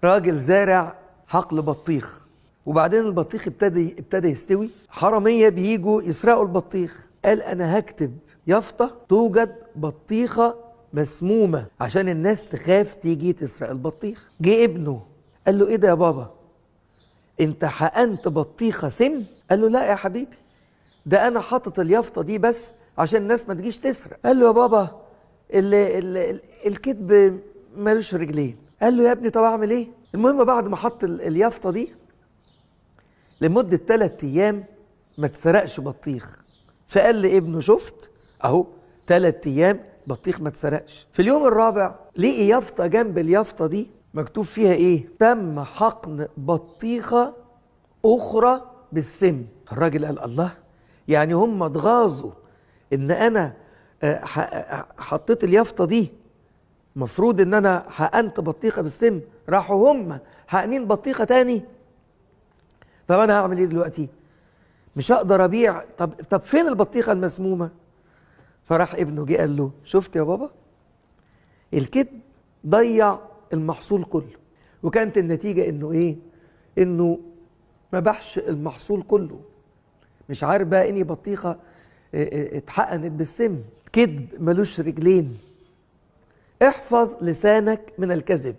راجل زارع حقل بطيخ، وبعدين البطيخ ابتدى يستوي، حرامية بيجوا يسرقوا البطيخ. قال أنا هكتب يافطة توجد بطيخة مسمومة عشان الناس تخاف تيجي تسرق البطيخ. جه ابنه قال له إيه ده يا بابا؟ أنت حقنت بطيخة سم؟ قال له لا يا حبيبي، ده أنا حاطط اليافطة دي بس عشان الناس ما تجيش تسرق. قال له يا بابا الكذب مالوش رجلين. قال له يا ابني طب أعمل إيه؟ المهم بعد ما حط اليافطة دي لمدة 3 أيام ما تسرقش بطيخ. فقال لابنه شفت اهو 3 أيام بطيخ ما تسرقش. في اليوم الرابع لقي يافطة جنب اليافطة دي مكتوب فيها ايه؟ تم حقن بطيخة اخرى بالسم. الراجل قال الله، يعني هم اتغاظوا ان انا حطيت اليافطة دي، مفروض ان انا حقنت بطيخة بالسم، راحوا هم حقنين بطيخة تاني. طب انا هعمل ايه دلوقتي؟ مش هقدر ابيع. طب فين البطيخه المسمومه؟ فراح ابنه جه قال له شفت يا بابا، الكذب ضيع المحصول كله. وكانت النتيجه انه ايه؟ انه ما باعش المحصول كله. مش عارف بقى اني بطيخه اتحقنت بالسم. كذب ملوش رجلين. احفظ لسانك من الكذب.